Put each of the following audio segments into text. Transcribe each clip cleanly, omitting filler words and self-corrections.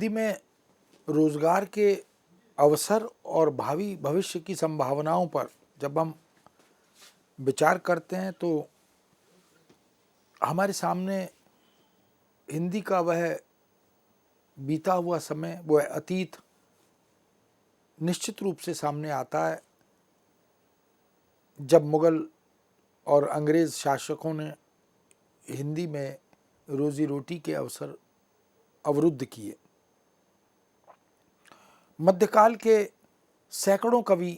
हिंदी में रोजगार के अवसर और भावी भविष्य की संभावनाओं पर जब हम विचार करते हैं तो हमारे सामने हिंदी का वह बीता हुआ समय, वह अतीत निश्चित रूप से सामने आता है जब मुगल और अंग्रेज़ शासकों ने हिंदी में रोजी रोटी के अवसर अवरुद्ध किए। मध्यकाल के सैकड़ों कवि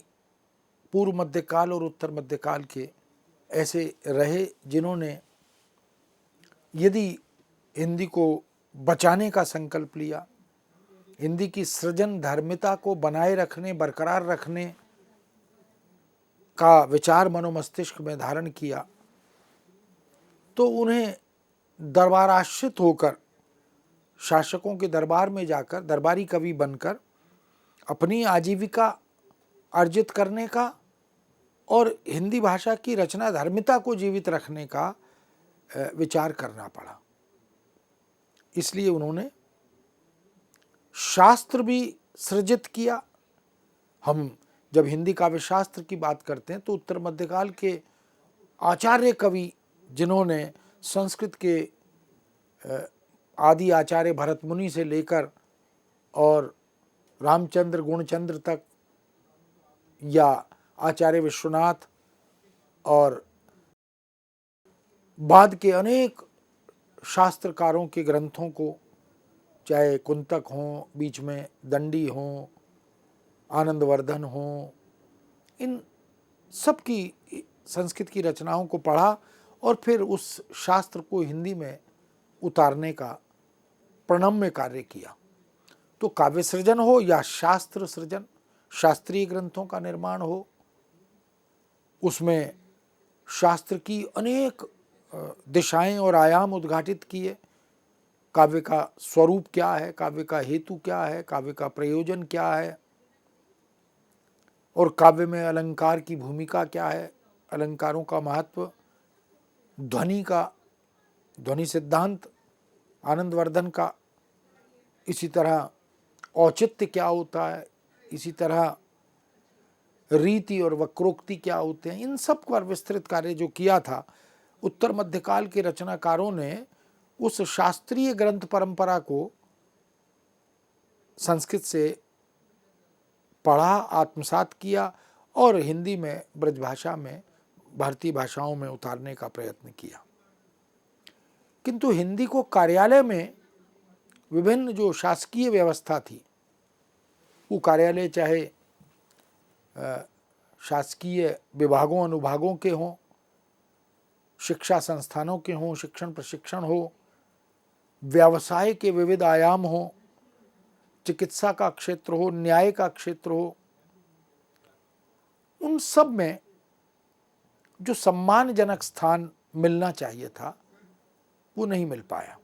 पूर्व मध्यकाल और उत्तर मध्यकाल के ऐसे रहे जिन्होंने यदि हिंदी को बचाने का संकल्प लिया, हिंदी की सृजन धर्मिता को बनाए रखने, बरकरार रखने का विचार मनोमस्तिष्क में धारण किया, तो उन्हें दरबाराश्रित होकर शासकों के दरबार में जाकर दरबारी कवि बनकर अपनी आजीविका अर्जित करने का और हिंदी भाषा की रचना धर्मिता को जीवित रखने का विचार करना पड़ा। इसलिए उन्होंने शास्त्र भी सृजित किया। हम जब हिंदी काव्य शास्त्र की बात करते हैं तो उत्तर मध्यकाल के आचार्य कवि जिन्होंने संस्कृत के आदि आचार्य भरत मुनि से लेकर और रामचंद्र गुणचंद्र तक या आचार्य विश्वनाथ और बाद के अनेक शास्त्रकारों के ग्रंथों को, चाहे कुंतक हों, बीच में दंडी हों, आनंदवर्धन हों, इन सब की संस्कृत की रचनाओं को पढ़ा और फिर उस शास्त्र को हिंदी में उतारने का प्रणम्य कार्य किया। तो काव्य सृजन हो या शास्त्र सृजन, शास्त्रीय ग्रंथों का निर्माण हो, उसमें शास्त्र की अनेक दिशाएं और आयाम उद्घाटित किए। काव्य का स्वरूप क्या है, काव्य का हेतु क्या है, काव्य का प्रयोजन क्या है और काव्य में अलंकार की भूमिका क्या है, अलंकारों का महत्व, ध्वनि सिद्धांत आनंदवर्धन का, इसी तरह औचित्य क्या होता है, इसी तरह रीति और वक्रोक्ति क्या होते हैं, इन सब पर विस्तृत कार्य जो किया था उत्तर मध्यकाल के रचनाकारों ने उस शास्त्रीय ग्रंथ परंपरा को संस्कृत से पढ़ा, आत्मसात किया और हिंदी में, ब्रजभाषा में, भारतीय भाषाओं में उतारने का प्रयत्न किया। किंतु हिंदी को कार्यालय में विभिन्न जो शासकीय व्यवस्था थी, वो कार्यालय चाहे शासकीय विभागों अनुभागों के हों, शिक्षा संस्थानों के हों, शिक्षण प्रशिक्षण हो, व्यवसाय के विविध आयाम हो, चिकित्सा का क्षेत्र हो, न्याय का क्षेत्र हो, उन सब में जो सम्मानजनक स्थान मिलना चाहिए था वो नहीं मिल पाया।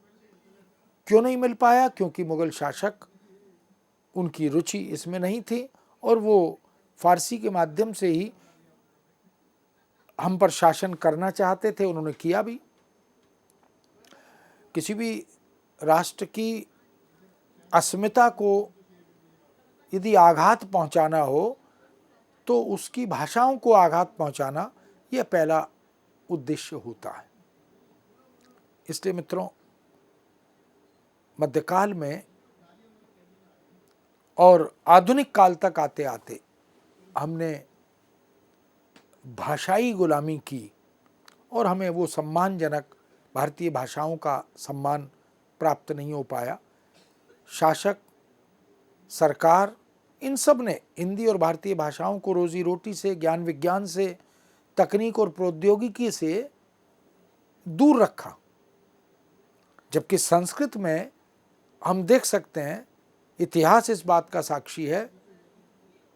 क्यों नहीं मिल पाया? क्योंकि मुगल शासक, उनकी रुचि इसमें नहीं थी और वो फारसी के माध्यम से ही हम पर शासन करना चाहते थे। उन्होंने किया भी। किसी भी राष्ट्र की अस्मिता को यदि आघात पहुंचाना हो तो उसकी भाषाओं को आघात पहुंचाना यह पहला उद्देश्य होता है। इसलिए मित्रों, मध्यकाल में और आधुनिक काल तक आते आते हमने भाषाई गुलामी की और हमें वो सम्मानजनक भारतीय भाषाओं का सम्मान प्राप्त नहीं हो पाया। शासक, सरकार, इन सब ने हिंदी और भारतीय भाषाओं को रोजी रोटी से, ज्ञान विज्ञान से, तकनीक और प्रौद्योगिकी से दूर रखा। जबकि संस्कृत में हम देख सकते हैं, इतिहास इस बात का साक्षी है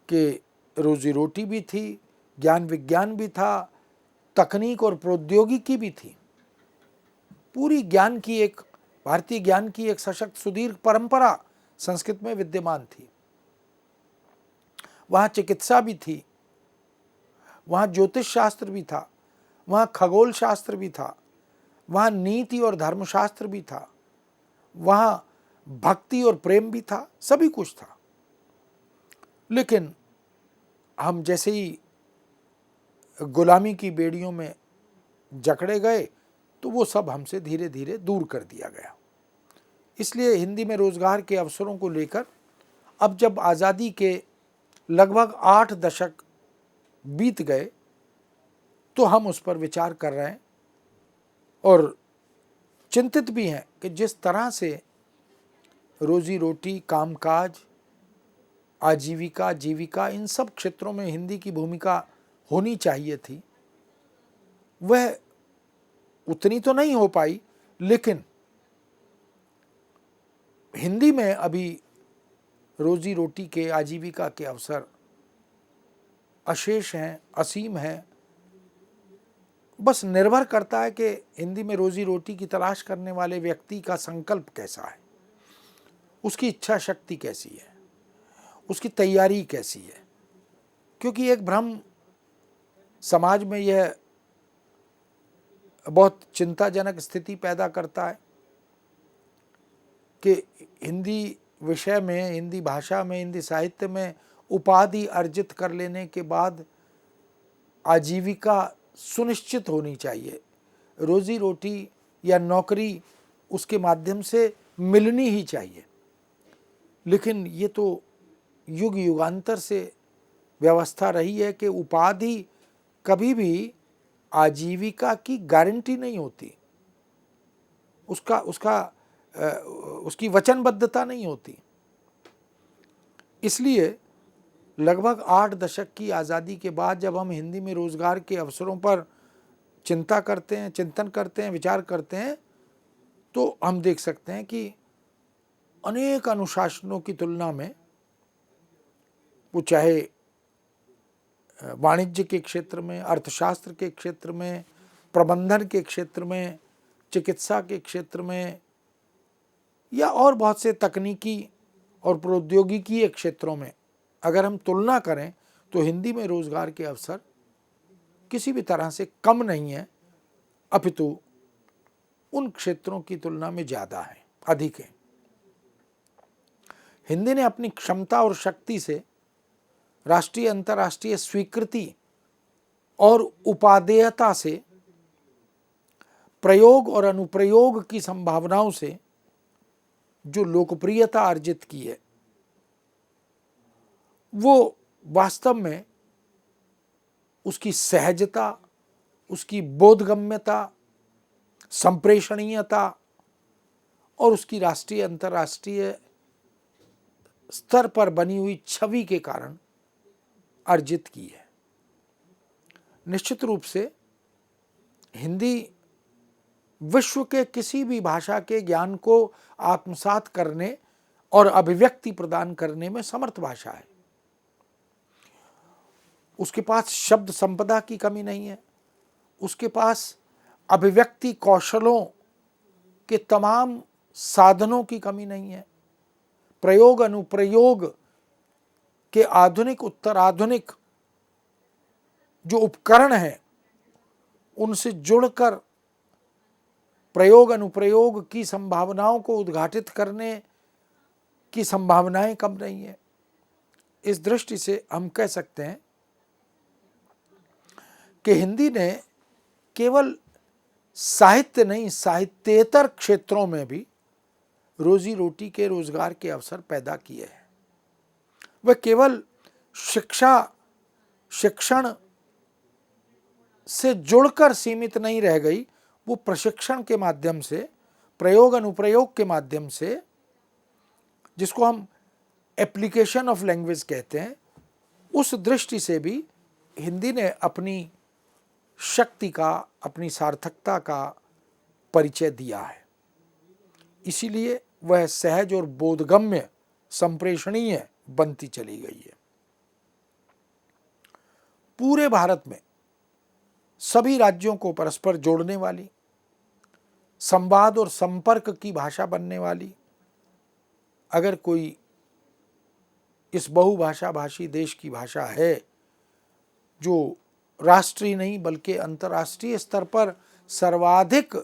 कि रोजी रोटी भी थी, ज्ञान विज्ञान भी था, तकनीक और प्रौद्योगिकी भी थी। पूरी ज्ञान की एक, भारतीय ज्ञान की एक सशक्त सुदीर्घ परंपरा संस्कृत में विद्यमान थी। वहाँ चिकित्सा भी थी, वहाँ ज्योतिष शास्त्र भी था, वहाँ खगोल शास्त्र भी था, वहाँ नीति और धर्मशास्त्र भी था, वहाँ भक्ति और प्रेम भी था, सभी कुछ था। लेकिन हम जैसे ही गुलामी की बेड़ियों में जकड़े गए तो वो सब हमसे धीरे धीरे दूर कर दिया गया। इसलिए हिंदी में रोज़गार के अवसरों को लेकर अब जब आज़ादी के लगभग 8 दशक बीत गए तो हम उस पर विचार कर रहे हैं और चिंतित भी हैं कि जिस तरह से रोजी रोटी, कामकाज, आजीविका, जीविका, इन सब क्षेत्रों में हिंदी की भूमिका होनी चाहिए थी, वह उतनी तो नहीं हो पाई। लेकिन हिंदी में अभी रोजी रोटी के, आजीविका के अवसर अशेष हैं, असीम हैं। बस निर्भर करता है कि हिंदी में रोजी रोटी की तलाश करने वाले व्यक्ति का संकल्प कैसा है, उसकी इच्छा शक्ति कैसी है, उसकी तैयारी कैसी है। क्योंकि एक भ्रम समाज में यह बहुत चिंताजनक स्थिति पैदा करता है कि हिंदी विषय में, हिंदी भाषा में, हिंदी साहित्य में उपाधि अर्जित कर लेने के बाद आजीविका सुनिश्चित होनी चाहिए, रोजी रोटी या नौकरी उसके माध्यम से मिलनी ही चाहिए। लेकिन ये तो युग युगांतर से व्यवस्था रही है कि उपाधि कभी भी आजीविका की गारंटी नहीं होती, उसकी वचनबद्धता नहीं होती। इसलिए लगभग 8 दशक की आज़ादी के बाद जब हम हिंदी में रोज़गार के अवसरों पर चिंतन करते हैं, विचार करते हैं, तो हम देख सकते हैं कि अनेक अनुशासनों की तुलना में, वो चाहे वाणिज्य के क्षेत्र में, अर्थशास्त्र के क्षेत्र में, प्रबंधन के क्षेत्र में, चिकित्सा के क्षेत्र में, या और बहुत से तकनीकी और प्रौद्योगिकी क्षेत्रों में अगर हम तुलना करें तो हिंदी में रोज़गार के अवसर किसी भी तरह से कम नहीं है, अपितु उन क्षेत्रों की तुलना में ज़्यादा है, अधिक है। हिंदी ने अपनी क्षमता और शक्ति से राष्ट्रीय अंतर्राष्ट्रीय स्वीकृति और उपादेयता से, प्रयोग और अनुप्रयोग की संभावनाओं से जो लोकप्रियता अर्जित की है, वो वास्तव में उसकी सहजता, उसकी बोधगम्यता, संप्रेषणीयता और उसकी राष्ट्रीय अंतर्राष्ट्रीय स्तर पर बनी हुई छवि के कारण अर्जित की है। निश्चित रूप से हिंदी विश्व के किसी भी भाषा के ज्ञान को आत्मसात करने और अभिव्यक्ति प्रदान करने में समर्थ भाषा है। उसके पास शब्द संपदा की कमी नहीं है, उसके पास अभिव्यक्ति कौशलों के तमाम साधनों की कमी नहीं है, प्रयोग अनुप्रयोग के आधुनिक उत्तराधुनिक जो उपकरण हैं उनसे जुड़कर प्रयोग अनुप्रयोग की संभावनाओं को उद्घाटित करने की संभावनाएं कम नहीं है। इस दृष्टि से हम कह सकते हैं कि हिंदी ने केवल साहित्य नहीं, साहित्येतर क्षेत्रों में भी रोजी रोटी के, रोजगार के अवसर पैदा किए हैं। वह केवल शिक्षण से जुड़कर सीमित नहीं रह गई, वो प्रशिक्षण के माध्यम से, प्रयोग अनुप्रयोग के माध्यम से, जिसको हम एप्लीकेशन ऑफ लैंग्वेज कहते हैं, उस दृष्टि से भी हिंदी ने अपनी शक्ति का, अपनी सार्थकता का परिचय दिया है। इसीलिए वह सहज और बोधगम्य, संप्रेषणीय बनती चली गई है। पूरे भारत में सभी राज्यों को परस्पर जोड़ने वाली, संवाद और संपर्क की भाषा बनने वाली, अगर कोई इस बहुभाषा भाषी देश की भाषा है जो राष्ट्रीय नहीं बल्कि अंतर्राष्ट्रीय स्तर पर सर्वाधिक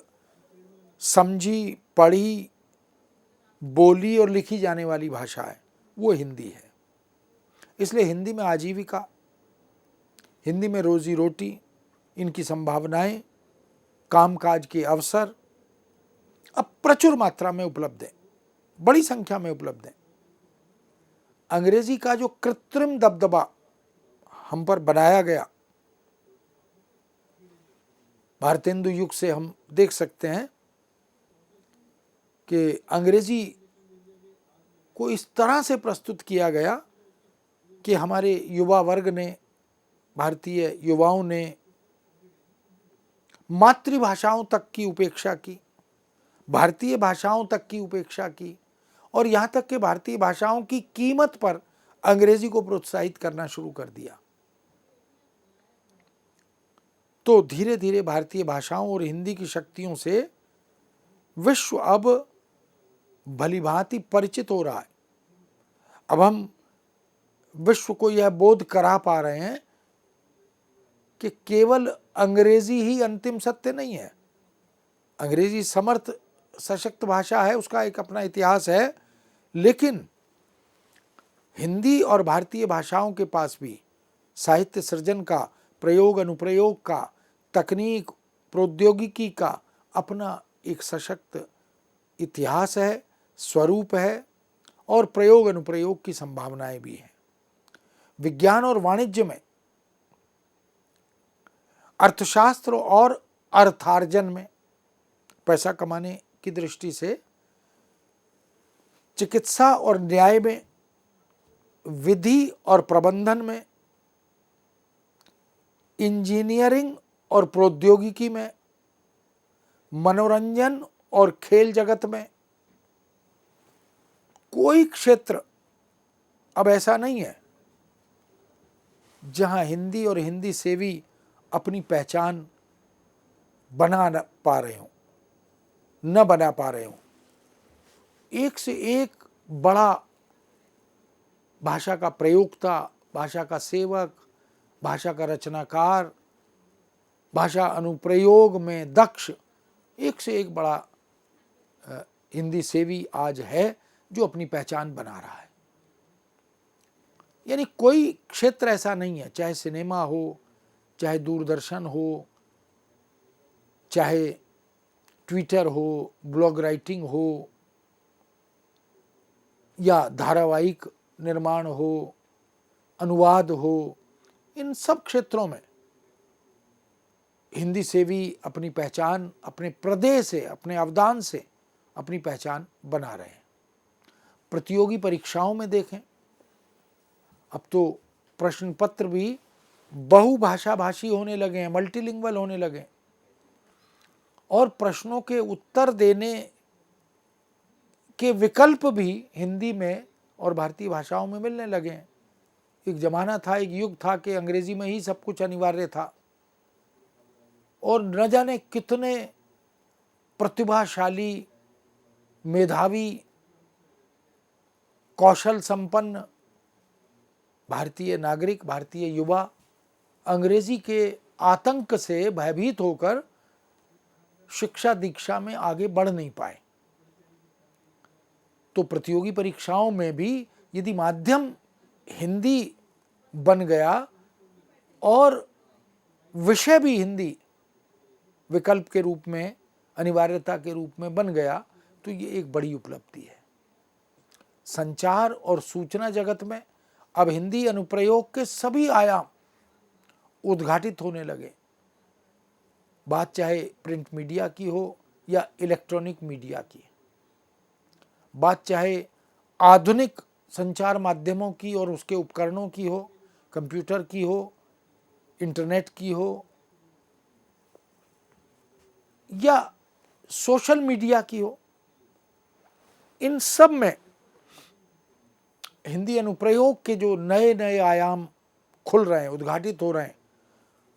समझी, पढ़ी बोली और लिखी जाने वाली भाषा है वो हिंदी है। इसलिए हिंदी में आजीविका, हिंदी में रोजी रोटी, इनकी संभावनाएं, कामकाज के अवसर अब प्रचुर मात्रा में उपलब्ध है, बड़ी संख्या में उपलब्ध है। अंग्रेजी का जो कृत्रिम दबदबा हम पर बनाया गया, भारतेंदु युग से हम देख सकते हैं कि अंग्रेजी को इस तरह से प्रस्तुत किया गया कि हमारे युवा वर्ग ने, भारतीय युवाओं ने मातृभाषाओं तक की उपेक्षा की, भारतीय भाषाओं तक की उपेक्षा की, और यहाँ तक कि भारतीय भाषाओं की कीमत पर अंग्रेजी को प्रोत्साहित करना शुरू कर दिया। तो धीरे धीरे भारतीय भाषाओं और हिंदी की शक्तियों से विश्व अब भलीभांति परिचित हो रहा है। अब हम विश्व को यह बोध करा पा रहे हैं कि केवल अंग्रेजी ही अंतिम सत्य नहीं है। अंग्रेजी समर्थ सशक्त भाषा है, उसका एक अपना इतिहास है, लेकिन हिंदी और भारतीय भाषाओं के पास भी साहित्य सृजन का, प्रयोग अनुप्रयोग का, तकनीक प्रौद्योगिकी का अपना एक सशक्त इतिहास है, स्वरूप है, और प्रयोग अनुप्रयोग की संभावनाएं भी हैं। विज्ञान और वाणिज्य में, अर्थशास्त्र और अर्थार्जन में, पैसा कमाने की दृष्टि से, चिकित्सा और न्याय में, विधि और प्रबंधन में, इंजीनियरिंग और प्रौद्योगिकी में, मनोरंजन और खेल जगत में, कोई क्षेत्र अब ऐसा नहीं है जहां हिंदी और हिंदी सेवी अपनी पहचान बना न पा रहे हों, न बना पा रहे हों। एक से एक बड़ा भाषा का प्रयोक्ता, भाषा का सेवक, भाषा का रचनाकार, भाषा अनुप्रयोग में दक्ष, एक से एक बड़ा हिंदी सेवी आज है जो अपनी पहचान बना रहा है। यानी कोई क्षेत्र ऐसा नहीं है, चाहे सिनेमा हो, चाहे दूरदर्शन हो, चाहे ट्विटर हो, ब्लॉग राइटिंग हो, या धारावाहिक निर्माण हो, अनुवाद हो, इन सब क्षेत्रों में हिंदी सेवी अपनी पहचान अपने प्रदेश से, अपने अवदान से अपनी पहचान बना रहे हैं। प्रतियोगी परीक्षाओं में देखें, अब तो प्रश्न पत्र भी बहुभाषा भाषी होने लगे हैं, मल्टीलिंगुअल होने लगे, और प्रश्नों के उत्तर देने के विकल्प भी हिंदी में और भारतीय भाषाओं में मिलने लगे हैं। एक जमाना था, एक युग था कि अंग्रेजी में ही सब कुछ अनिवार्य था, और न जाने कितने प्रतिभाशाली, मेधावी, कौशल संपन्न भारतीय नागरिक, भारतीय युवा अंग्रेजी के आतंक से भयभीत होकर शिक्षा दीक्षा में आगे बढ़ नहीं पाए। तो प्रतियोगी परीक्षाओं में भी यदि माध्यम हिंदी बन गया और विषय भी हिंदी विकल्प के रूप में, अनिवार्यता के रूप में बन गया, तो ये एक बड़ी उपलब्धि है। संचार और सूचना जगत में अब हिंदी अनुप्रयोग के सभी आयाम उद्घाटित होने लगे। बात चाहे प्रिंट मीडिया की हो या इलेक्ट्रॉनिक मीडिया की, बात चाहे आधुनिक संचार माध्यमों की और उसके उपकरणों की हो, कंप्यूटर की हो, इंटरनेट की हो, या सोशल मीडिया की हो, इन सब में हिंदी अनुप्रयोग के जो नए नए आयाम खुल रहे हैं, उद्घाटित हो रहे हैं,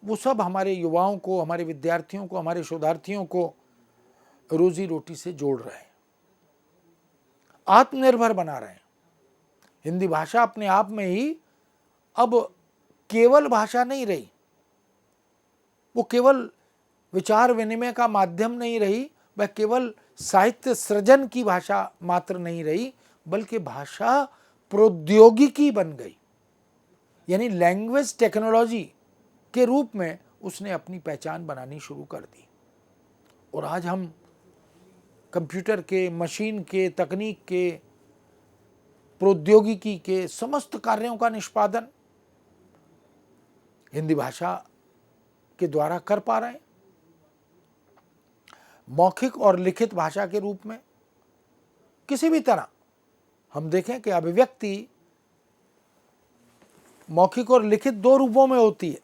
वो सब हमारे युवाओं को, हमारे विद्यार्थियों को, हमारे शोधार्थियों को रोजी रोटी से जोड़ रहे हैं, आत्मनिर्भर बना रहे हैं। हिंदी भाषा अपने आप में ही अब केवल भाषा नहीं रही, वो केवल विचार विनिमय का माध्यम नहीं रही, वह केवल साहित्य सृजन की भाषा मात्र नहीं रही, बल्कि भाषा प्रौद्योगिकी बन गई, यानी लैंग्वेज टेक्नोलॉजी के रूप में उसने अपनी पहचान बनानी शुरू कर दी। और आज हम कंप्यूटर के, मशीन के, तकनीक के, प्रौद्योगिकी के समस्त कार्यों का निष्पादन हिंदी भाषा के द्वारा कर पा रहे हैं। मौखिक और लिखित भाषा के रूप में किसी भी तरह हम देखें कि अभिव्यक्ति मौखिक और लिखित दो रूपों में होती है।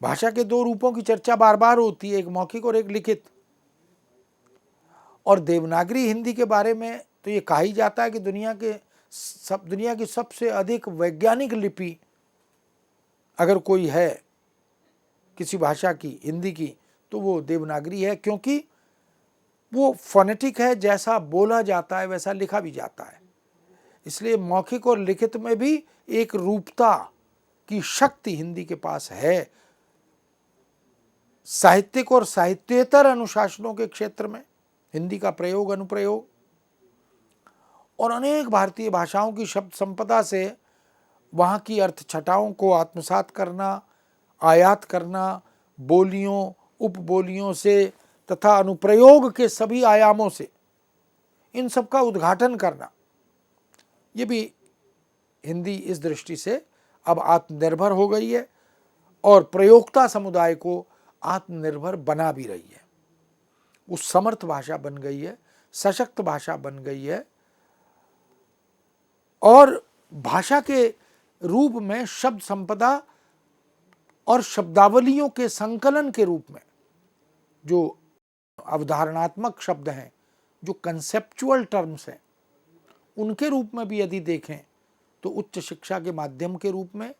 भाषा के दो रूपों की चर्चा बार बार होती है, एक मौखिक और एक लिखित। और देवनागरी हिंदी के बारे में तो ये कहा ही जाता है कि दुनिया की सबसे अधिक वैज्ञानिक लिपि अगर कोई है किसी भाषा की, हिंदी की, तो वो देवनागरी है, क्योंकि वो फोनेटिक है, जैसा बोला जाता है वैसा लिखा भी जाता है। इसलिए मौखिक और लिखित में भी एक रूपता की शक्ति हिंदी के पास है। साहित्यिक और साहित्येतर अनुशासनों के क्षेत्र में हिंदी का प्रयोग, अनुप्रयोग और अनेक भारतीय भाषाओं की शब्द संपदा से वहाँ की अर्थ छटाओं को आत्मसात करना, आयात करना, बोलियों, उपबोलियों से तथा अनुप्रयोग के सभी आयामों से इन सब का उद्घाटन करना, ये भी हिंदी इस दृष्टि से अब आत्मनिर्भर हो गई है और प्रयोक्ता समुदाय को आत्मनिर्भर बना भी रही है। वो समर्थ भाषा बन गई है, सशक्त भाषा बन गई है। और भाषा के रूप में शब्द संपदा और शब्दावलियों के संकलन के रूप में जो अवधारणात्मक शब्द हैं, जो कंसेप्चुअल टर्म्स हैं, उनके रूप में भी यदि देखें तो उच्च शिक्षा के माध्यम के रूप में,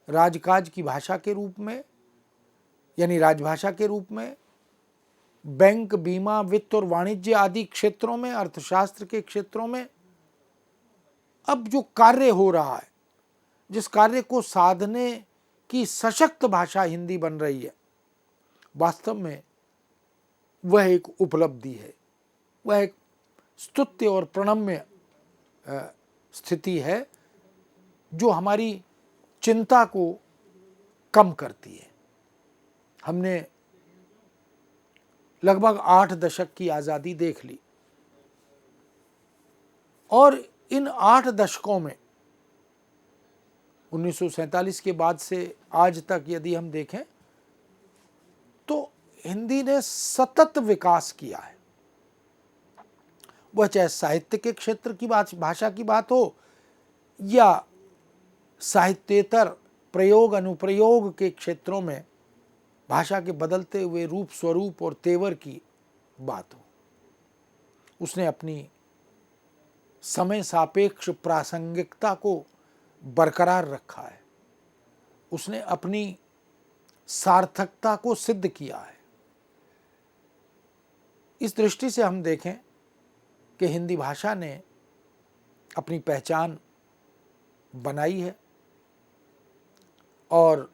राजकाज की भाषा के रूप में यानी राजभाषा के रूप में, बैंक, बीमा, वित्त और वाणिज्य आदि क्षेत्रों में, अर्थशास्त्र के क्षेत्रों में अब जो कार्य हो रहा है, जिस कार्य को साधने की सशक्त भाषा हिंदी बन रही है, वास्तव में वह एक उपलब्धि है, वह एक स्तुत्य और प्रणम्य स्थिति है जो हमारी चिंता को कम करती है। हमने लगभग 8 दशक की आज़ादी देख ली और इन 8 दशकों में 1947 के बाद से आज तक यदि हम देखें तो हिंदी ने सतत विकास किया है। वह चाहे साहित्य के क्षेत्र की बात, भाषा की बात हो या साहित्येतर प्रयोग, अनुप्रयोग के क्षेत्रों में भाषा के बदलते हुए रूप, स्वरूप और तेवर की बात हो। उसने अपनी समय सापेक्ष प्रासंगिकता को बरकरार रखा है, उसने अपनी सार्थकता को सिद्ध किया है। इस दृष्टि से हम देखें कि हिंदी भाषा ने अपनी पहचान बनाई है और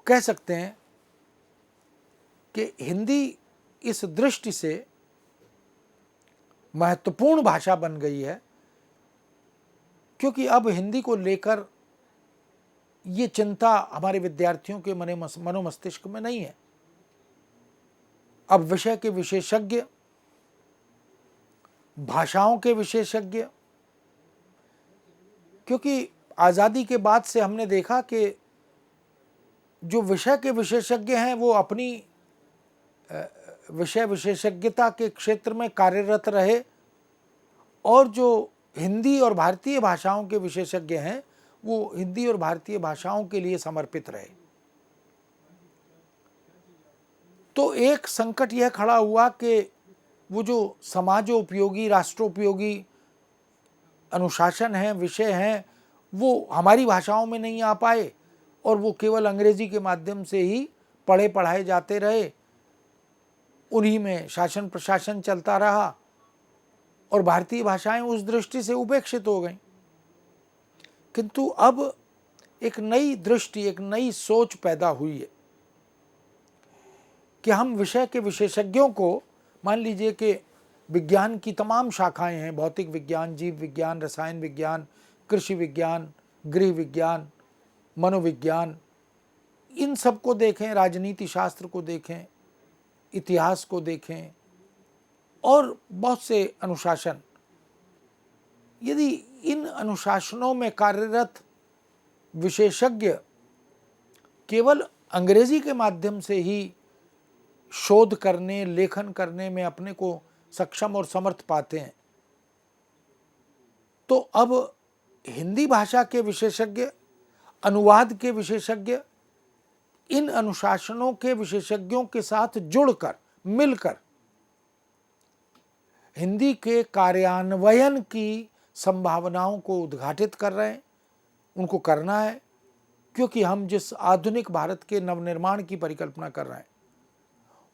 कह सकते हैं कि हिंदी इस दृष्टि से महत्वपूर्ण भाषा बन गई है क्योंकि अब हिंदी को लेकर ये चिंता हमारे विद्यार्थियों के मनोमस्तिष्क में नहीं है। अब विषय के विशेषज्ञ, भाषाओं के विशेषज्ञ, क्योंकि आज़ादी के बाद से हमने देखा कि जो विषय के विशेषज्ञ हैं वो अपनी विषय विशेषज्ञता के क्षेत्र में कार्यरत रहे और जो हिंदी और भारतीय भाषाओं के विशेषज्ञ हैं वो हिंदी और भारतीय भाषाओं के लिए समर्पित रहे। तो एक संकट यह खड़ा हुआ कि वो जो समाजोपयोगी, राष्ट्रोपयोगी अनुशासन हैं, विषय हैं, वो हमारी भाषाओं में नहीं आ पाए और वो केवल अंग्रेजी के माध्यम से ही पढ़े पढ़ाए जाते रहे, उन्हीं में शासन प्रशासन चलता रहा और भारतीय भाषाएं उस दृष्टि से उपेक्षित हो गईं। किंतु अब एक नई दृष्टि, एक नई सोच पैदा हुई है कि हम विषय के विशेषज्ञों को मान लीजिए कि विज्ञान की तमाम शाखाएं हैं, भौतिक विज्ञान, जीव विज्ञान, रसायन विज्ञान, कृषि विज्ञान, गृह विज्ञान, मनोविज्ञान, इन सब को देखें, राजनीति शास्त्र को देखें, इतिहास को देखें और बहुत से अनुशासन। यदि इन अनुशासनों में कार्यरत विशेषज्ञ केवल अंग्रेजी के माध्यम से ही शोध करने, लेखन करने में अपने को सक्षम और समर्थ पाते हैं, तो अब हिंदी भाषा के विशेषज्ञ, अनुवाद के विशेषज्ञ इन अनुशासनों के विशेषज्ञों के साथ जुड़कर, मिलकर हिंदी के कार्यान्वयन की संभावनाओं को उद्घाटित कर रहे हैं। उनको करना है, क्योंकि हम जिस आधुनिक भारत के नवनिर्माण की परिकल्पना कर रहे हैं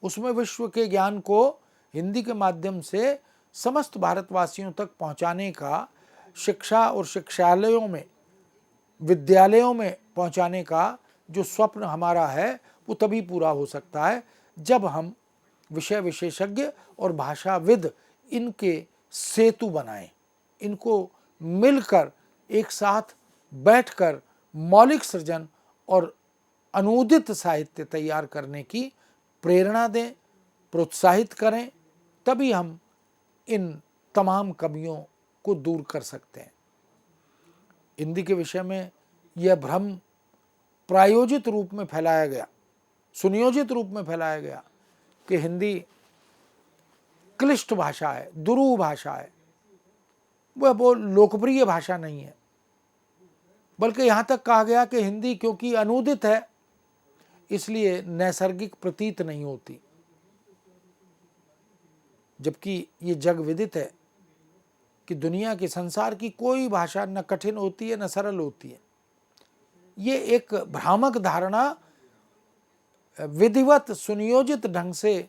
उसमें विश्व के ज्ञान को हिंदी के माध्यम से समस्त भारतवासियों तक पहुंचाने का, शिक्षा और शिक्षालयों में, विद्यालयों में पहुंचाने का जो स्वप्न हमारा है वो तभी पूरा हो सकता है जब हम विषय विशेषज्ञ और भाषाविद इनके सेतु बनाएं, इनको मिलकर एक साथ बैठकर मौलिक सृजन और अनुदित साहित्य तैयार करने की प्रेरणा दें, प्रोत्साहित करें। तभी हम इन तमाम कमियों को दूर कर सकते हैं। हिंदी के विषय में यह भ्रम प्रायोजित रूप में फैलाया गया, सुनियोजित रूप में फैलाया गया कि हिंदी क्लिष्ट भाषा है, दुरूह भाषा है, वह वो लोकप्रिय भाषा नहीं है। बल्कि यहाँ तक कहा गया कि हिंदी क्योंकि अनूदित है इसलिए नैसर्गिक प्रतीत नहीं होती, जबकि ये जग विदित है कि दुनिया की, संसार की कोई भाषा न कठिन होती है न सरल होती है। ये एक भ्रामक धारणा विधिवत सुनियोजित ढंग से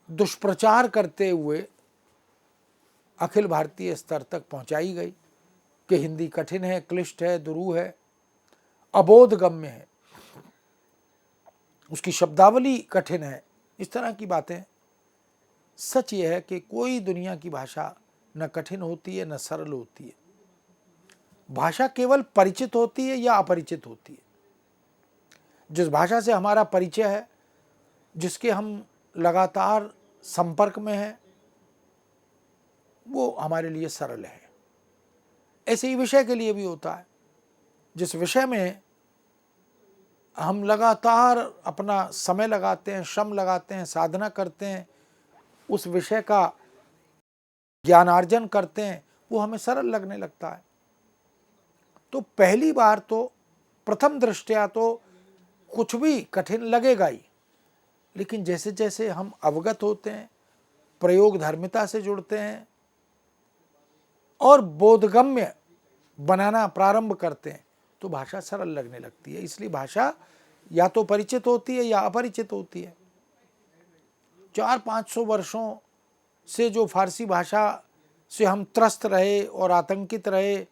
दुष्प्रचार करते हुए अखिल भारतीय स्तर तक पहुंचाई गई कि हिंदी कठिन है, क्लिष्ट है, दुरूह है, अबोधगम्य है, उसकी शब्दावली कठिन है, इस तरह की बातें। सच यह है कि कोई दुनिया की भाषा न कठिन होती है न सरल होती है। भाषा केवल परिचित होती है या अपरिचित होती है। जिस भाषा से हमारा परिचय है, जिसके हम लगातार संपर्क में हैं, वो हमारे लिए सरल है। ऐसे ही विषय के लिए भी होता है। जिस विषय में हम लगातार अपना समय लगाते हैं, श्रम लगाते हैं, साधना करते हैं, उस विषय का ज्ञानार्जन करते हैं, वो हमें सरल लगने लगता है। तो पहली बार तो, प्रथम दृष्टया तो कुछ भी कठिन लगेगा ही, लेकिन जैसे जैसे हम अवगत होते हैं, प्रयोग धर्मिता से जुड़ते हैं और बोधगम्य बनाना प्रारंभ करते हैं तो भाषा सरल लगने लगती है। इसलिए भाषा या तो परिचित होती है या अपरिचित होती है। 400-500 वर्षों से जो फारसी भाषा से हम त्रस्त रहे और आतंकित रहे,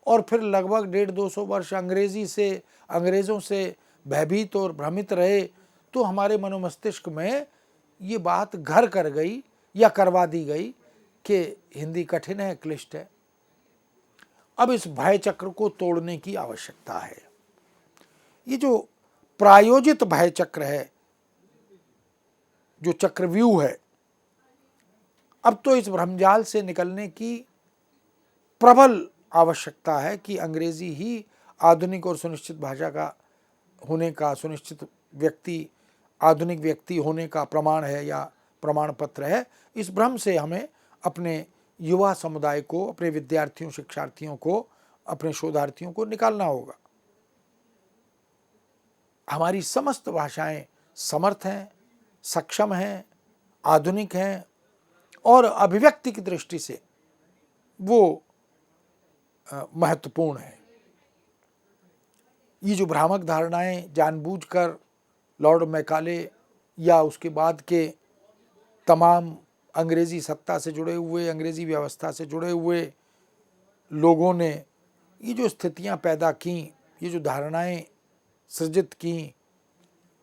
और फिर लगभग 150-200 वर्ष अंग्रेज़ों से भयभीत और भ्रमित रहे, तो हमारे मनोमस्तिष्क में ये बात घर कर गई या करवा दी गई कि हिंदी कठिन है, क्लिष्ट है। अब इस भय चक्र को तोड़ने की आवश्यकता है। ये जो प्रायोजित भय चक्र है, जो चक्रव्यूह है, अब तो इस भ्रमजाल से निकलने की प्रबल आवश्यकता है कि अंग्रेजी ही आधुनिक और सुनिश्चित भाषा का होने का, सुनिश्चित व्यक्ति, आधुनिक व्यक्ति होने का प्रमाण है या प्रमाण पत्र है। इस भ्रम से हमें अपने युवा समुदाय को, अपने विद्यार्थियों, शिक्षार्थियों को, अपने शोधार्थियों को निकालना होगा। हमारी समस्त भाषाएं समर्थ हैं, सक्षम हैं, आधुनिक हैं और अभिव्यक्ति की दृष्टि से वो महत्वपूर्ण है। ये जो भ्रामक धारणाएं जानबूझकर लॉर्ड मैकाले या उसके बाद के तमाम अंग्रेज़ी सत्ता से जुड़े हुए, अंग्रेज़ी व्यवस्था से जुड़े हुए लोगों ने ये जो स्थितियां पैदा की, ये जो धारणाएं सृजित की,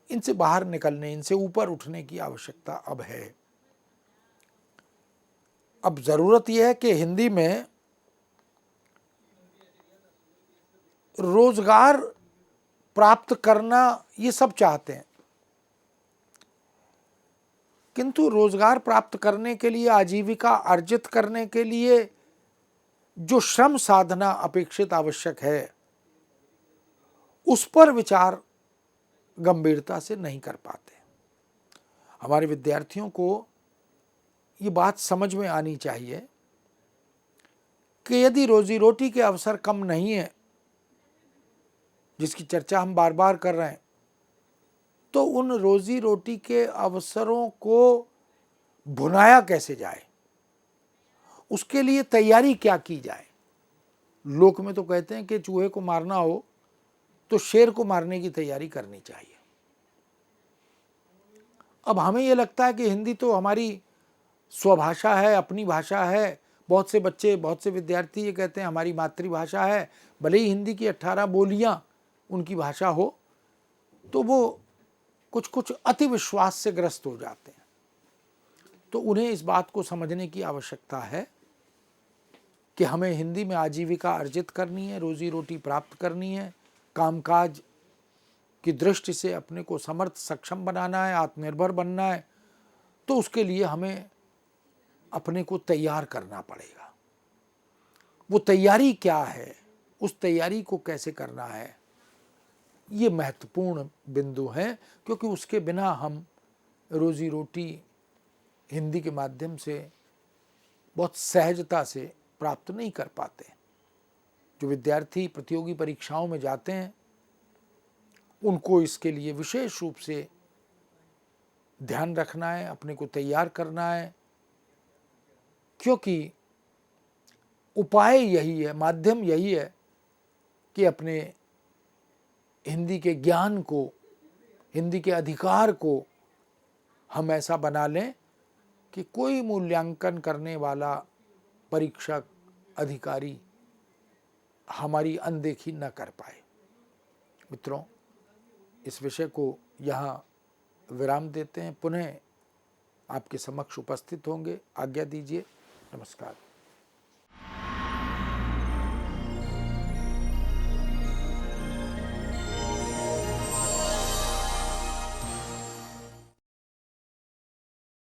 इनसे बाहर निकलने, इनसे ऊपर उठने की आवश्यकता अब है। अब ज़रूरत यह है कि हिंदी में रोजगार प्राप्त करना ये सब चाहते हैं, किंतु रोजगार प्राप्त करने के लिए, आजीविका अर्जित करने के लिए जो श्रम साधना अपेक्षित आवश्यक है, उस पर विचार गंभीरता से नहीं कर पाते। हमारे विद्यार्थियों को ये बात समझ में आनी चाहिए कि यदि रोजी रोटी के अवसर कम नहीं है, जिसकी चर्चा हम बार बार कर रहे हैं, तो उन रोजी रोटी के अवसरों को भुनाया कैसे जाए, उसके लिए तैयारी क्या की जाए। लोक में तो कहते हैं कि चूहे को मारना हो तो शेर को मारने की तैयारी करनी चाहिए। अब हमें यह लगता है कि हिंदी तो हमारी स्वभाषा है, अपनी भाषा है। बहुत से बच्चे, बहुत से विद्यार्थी ये कहते हैं हमारी मातृभाषा है, भले ही हिंदी की 18 बोलियां उनकी भाषा हो, तो वो कुछ कुछ अति विश्वास से ग्रस्त हो जाते हैं। तो उन्हें इस बात को समझने की आवश्यकता है कि हमें हिंदी में आजीविका अर्जित करनी है, रोजी रोटी प्राप्त करनी है, कामकाज की दृष्टि से अपने को समर्थ सक्षम बनाना है, आत्मनिर्भर बनना है। तो उसके लिए हमें अपने को तैयार करना पड़ेगा। वो तैयारी क्या है, उस तैयारी को कैसे करना है, ये महत्वपूर्ण बिंदु हैं, क्योंकि उसके बिना हम रोजी रोटी हिंदी के माध्यम से बहुत सहजता से प्राप्त नहीं कर पाते। जो विद्यार्थी प्रतियोगी परीक्षाओं में जाते हैं, उनको इसके लिए विशेष रूप से ध्यान रखना है, अपने को तैयार करना है, क्योंकि उपाय यही है, माध्यम यही है कि अपने हिंदी के ज्ञान को, हिंदी के अधिकार को हम ऐसा बना लें कि कोई मूल्यांकन करने वाला परीक्षक, अधिकारी हमारी अनदेखी न कर पाए। मित्रों, इस विषय को यहाँ विराम देते हैं, पुनः आपके समक्ष उपस्थित होंगे। आज्ञा दीजिए। नमस्कार।